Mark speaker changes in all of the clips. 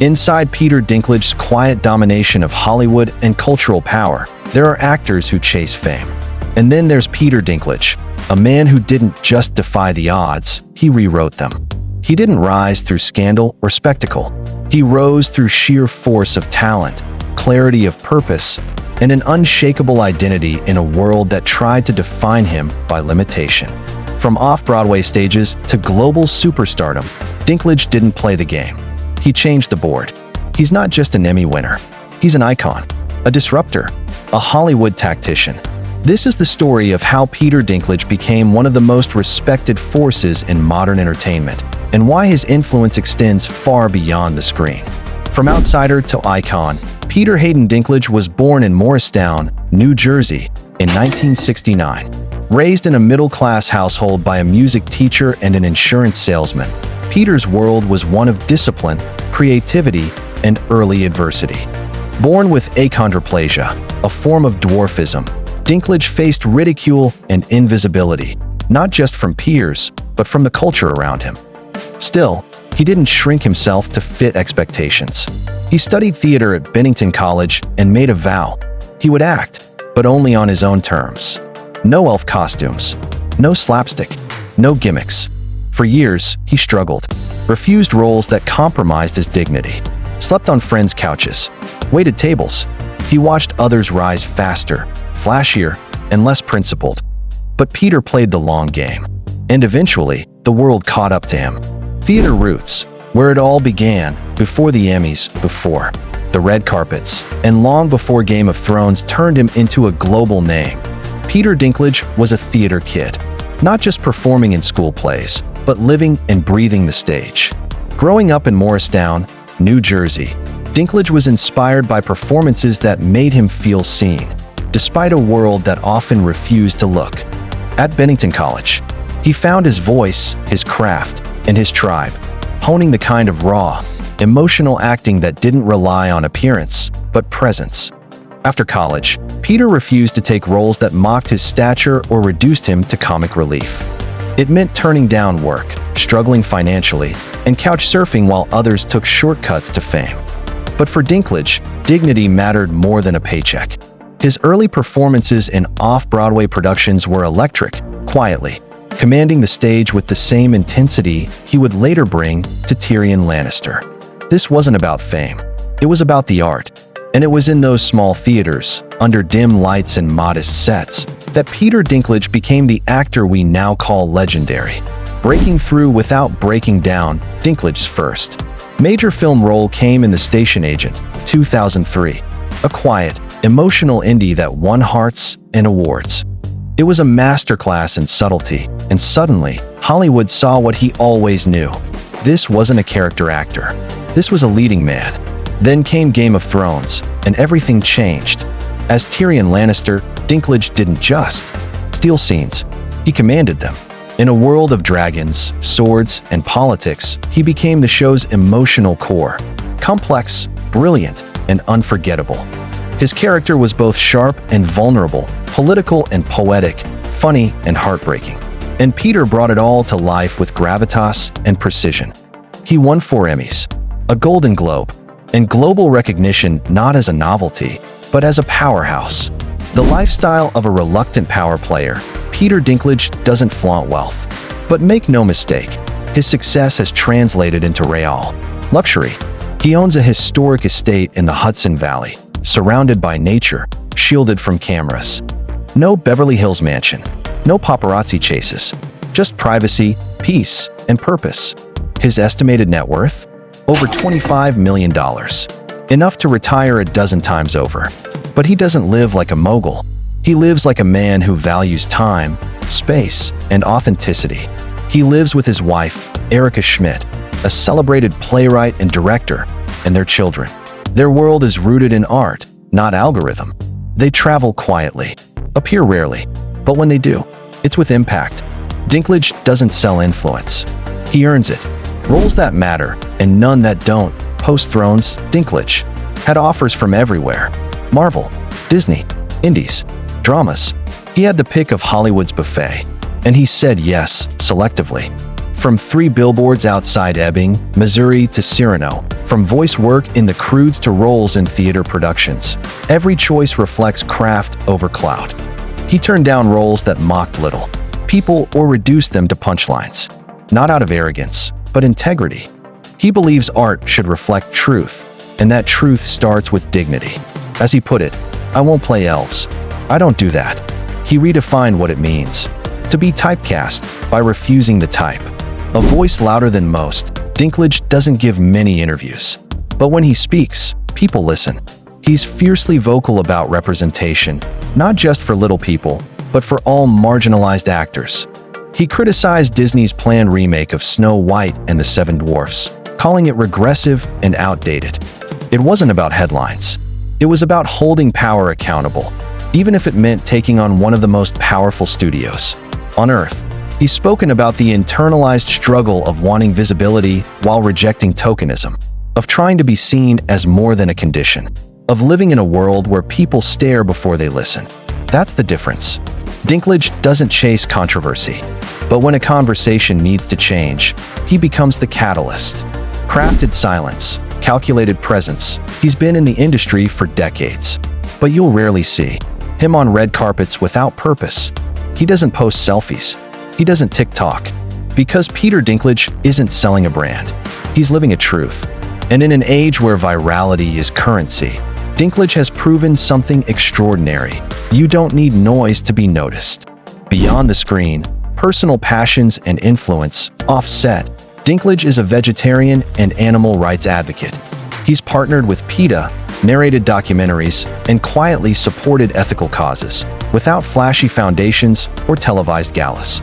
Speaker 1: Inside Peter Dinklage's quiet domination of Hollywood and cultural power, there are actors who chase fame. And then there's Peter Dinklage, a man who didn't just defy the odds, he rewrote them. He didn't rise through scandal or spectacle. He rose through sheer force of talent, clarity of purpose, and an unshakable identity in a world that tried to define him by limitation. From off-Broadway stages to global superstardom, Dinklage didn't play the game. He changed the board. He's not just an Emmy winner. He's an icon, a disruptor, a Hollywood tactician. This is the story of how Peter Dinklage became one of the most respected forces in modern entertainment, and why his influence extends far beyond the screen. From outsider to icon, Peter Hayden Dinklage was born in Morristown, New Jersey, in 1969. Raised in a middle-class household by a music teacher and an insurance salesman, Peter's world was one of discipline, creativity, and early adversity. Born with achondroplasia, a form of dwarfism, Dinklage faced ridicule and invisibility, not just from peers, but from the culture around him. Still, he didn't shrink himself to fit expectations. He studied theater at Bennington College and made a vow. He would act, but only on his own terms. No elf costumes, no slapstick, no gimmicks. For years, he struggled, refused roles that compromised his dignity, slept on friends' couches, waited tables. He watched others rise faster, flashier, and less principled. But Peter played the long game, and eventually, the world caught up to him. Theater roots, where it all began, before the Emmys, before the red carpets, and long before Game of Thrones turned him into a global name. Peter Dinklage was a theater kid, not just performing in school plays, but living and breathing the stage. Growing up in Morristown, New Jersey, Dinklage was inspired by performances that made him feel seen, despite a world that often refused to look. At Bennington College, he found his voice, his craft, and his tribe, honing the kind of raw, emotional acting that didn't rely on appearance, but presence. After college, Peter refused to take roles that mocked his stature or reduced him to comic relief. It meant turning down work, struggling financially, and couch surfing while others took shortcuts to fame. But for Dinklage, dignity mattered more than a paycheck. His early performances in off-Broadway productions were electric, quietly, commanding the stage with the same intensity he would later bring to Tyrion Lannister. This wasn't about fame. It was about the art. And it was in those small theaters, under dim lights and modest sets, that Peter Dinklage became the actor we now call legendary. Breaking through without breaking down, Dinklage's first major film role came in The Station Agent, 2003, a quiet, emotional indie that won hearts and awards. It was a masterclass in subtlety, and suddenly, Hollywood saw what he always knew. This wasn't a character actor. This was a leading man. Then came Game of Thrones, and everything changed. As Tyrion Lannister, Dinklage didn't just steal scenes, he commanded them. In a world of dragons, swords, and politics, he became the show's emotional core. Complex, brilliant, and unforgettable. His character was both sharp and vulnerable, political and poetic, funny and heartbreaking. And Peter brought it all to life with gravitas and precision. He won 4 Emmys, a Golden Globe, and global recognition not as a novelty, but as a powerhouse. The lifestyle of a reluctant power player, Peter Dinklage doesn't flaunt wealth. But make no mistake, his success has translated into real luxury. He owns a historic estate in the Hudson Valley, surrounded by nature, shielded from cameras. No Beverly Hills mansion, no paparazzi chases, just privacy, peace, and purpose. His estimated net worth? Over $25 million. Enough to retire a dozen times over. But he doesn't live like a mogul. He lives like a man who values time, space, and authenticity. He lives with his wife, Erica Schmidt, a celebrated playwright and director, and their children. Their world is rooted in art, not algorithm. They travel quietly, appear rarely, but when they do, it's with impact. Dinklage doesn't sell influence. He earns it. Roles that matter, and none that don't. Post-Thrones, Dinklage had offers from everywhere. Marvel, Disney, indies, dramas. He had the pick of Hollywood's buffet, and he said yes, selectively. From 3 billboards outside Ebbing, Missouri to Cyrano, from voice work in the Croods to roles in theater productions, every choice reflects craft over clout. He turned down roles that mocked little people or reduced them to punchlines, not out of arrogance, but integrity. He believes art should reflect truth, and that truth starts with dignity. As he put it, "I won't play elves. I don't do that." He redefined what it means to be typecast by refusing the type. A voice louder than most, Dinklage doesn't give many interviews. But when he speaks, people listen. He's fiercely vocal about representation, not just for little people, but for all marginalized actors. He criticized Disney's planned remake of Snow White and the Seven Dwarfs, calling it regressive and outdated. It wasn't about headlines. It was about holding power accountable, even if it meant taking on one of the most powerful studios on Earth. He's spoken about the internalized struggle of wanting visibility while rejecting tokenism, of trying to be seen as more than a condition, of living in a world where people stare before they listen. That's the difference. Dinklage doesn't chase controversy, but when a conversation needs to change, he becomes the catalyst. Crafted silence, calculated presence. He's been in the industry for decades, but you'll rarely see him on red carpets without purpose. He doesn't post selfies. He doesn't TikTok, because Peter Dinklage isn't selling a brand. He's living a truth. And in an age where virality is currency, Dinklage has proven something extraordinary. You don't need noise to be noticed. Beyond the screen, personal passions and influence offset. Dinklage is a vegetarian and animal rights advocate. He's partnered with PETA, narrated documentaries, and quietly supported ethical causes, without flashy foundations or televised galas.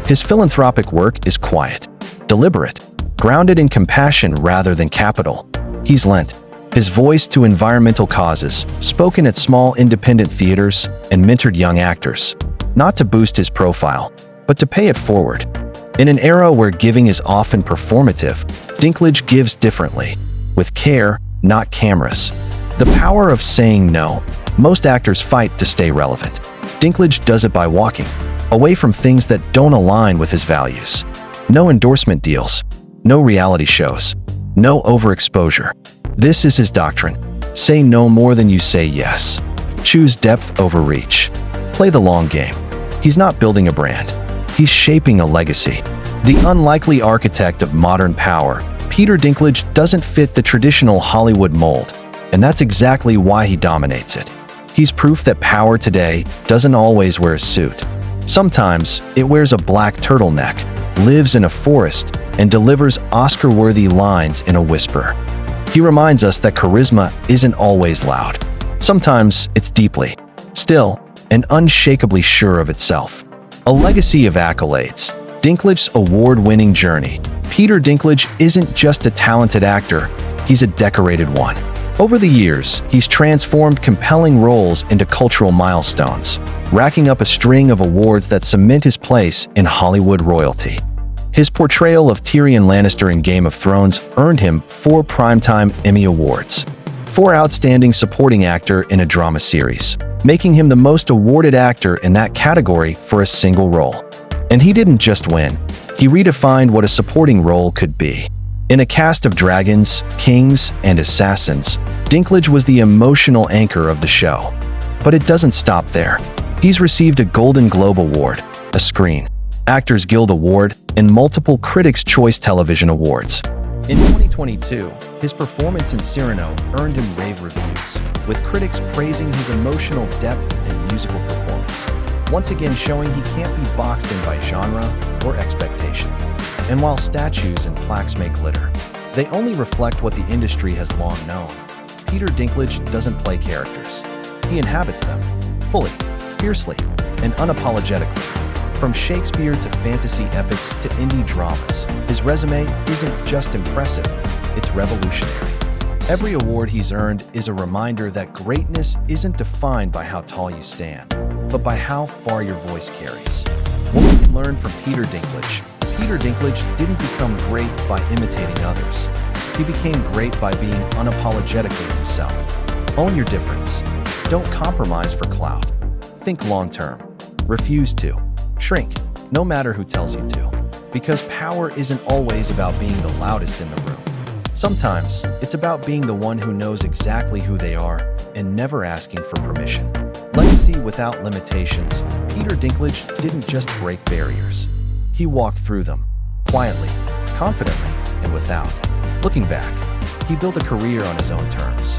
Speaker 1: His philanthropic work is quiet, deliberate, grounded in compassion rather than capital. He's lent his voice to environmental causes, spoken at small independent theaters, and mentored young actors, not to boost his profile, but to pay it forward. In an era where giving is often performative, Dinklage gives differently, with care, not cameras. The power of saying no. Most actors fight to stay relevant. Dinklage does it by walking away from things that don't align with his values. No endorsement deals, no reality shows, no overexposure. This is his doctrine. Say no more than you say yes. Choose depth over reach. Play the long game. He's not building a brand. He's shaping a legacy. The unlikely architect of modern power, Peter Dinklage doesn't fit the traditional Hollywood mold, and that's exactly why he dominates it. He's proof that power today doesn't always wear a suit. Sometimes it wears a black turtleneck, lives in a forest, and delivers Oscar-worthy lines in a whisper. He reminds us that charisma isn't always loud. Sometimes it's deeply, still, and unshakably sure of itself. A legacy of accolades. Dinklage's award-winning journey. Peter Dinklage isn't just a talented actor, he's a decorated one. Over the years, he's transformed compelling roles into cultural milestones, racking up a string of awards that cement his place in Hollywood royalty. His portrayal of Tyrion Lannister in Game of Thrones earned him 4 Primetime Emmy Awards, 4 Outstanding Supporting Actor in a Drama Series, making him the most awarded actor in that category for a single role. And he didn't just win, he redefined what a supporting role could be. In a cast of dragons, kings, and assassins, Dinklage was the emotional anchor of the show. But it doesn't stop there. He's received a Golden Globe Award, a Screen Actors Guild Award, and multiple Critics' Choice Television Awards. In 2022, his performance in Cyrano earned him rave reviews, with critics praising his emotional depth and musical performance, once again showing he can't be boxed in by genre or expectation. And while statues and plaques may glitter, they only reflect what the industry has long known. Peter Dinklage doesn't play characters. He inhabits them, fully, fiercely, and unapologetically. From Shakespeare to fantasy epics to indie dramas, his resume isn't just impressive, it's revolutionary. Every award he's earned is a reminder that greatness isn't defined by how tall you stand, but by how far your voice carries. What we can learn from Peter Dinklage didn't become great by imitating others. He became great by being unapologetically himself. Own your difference. Don't compromise for clout. Think long-term. Refuse to shrink, no matter who tells you to. Because power isn't always about being the loudest in the room. Sometimes, it's about being the one who knows exactly who they are and never asking for permission. Legacy without limitations, Peter Dinklage didn't just break barriers. He walked through them, quietly, confidently, and without looking back. He built a career on his own terms,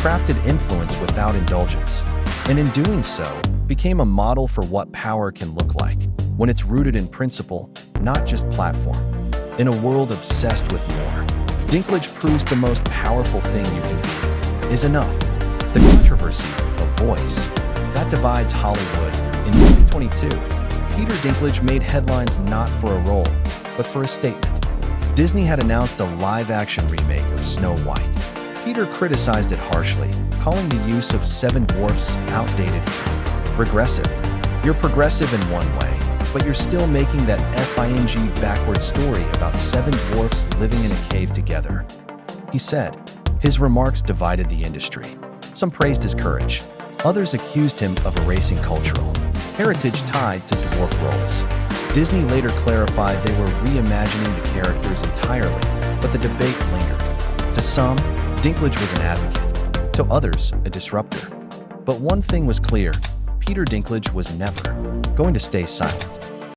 Speaker 1: crafted influence without indulgence, and in doing so, became a model for what power can look like when it's rooted in principle, not just platform. In a world obsessed with more, Dinklage proves the most powerful thing you can be is enough. The controversy of voice that divides Hollywood. In 2022, Peter Dinklage made headlines not for a role, but for a statement. Disney had announced a live-action remake of Snow White. Peter criticized it harshly, calling the use of 7 dwarfs outdated, regressive. You're progressive in one way, but you're still making that FING backward story about 7 dwarfs living in a cave together, he said. His remarks divided the industry. Some praised his courage. Others accused him of erasing cultural heritage tied to dwarf roles. Disney later clarified they were reimagining the characters entirely, but the debate lingered. To some, Dinklage was an advocate. To others, a disruptor. But one thing was clear, Peter Dinklage was never going to stay silent.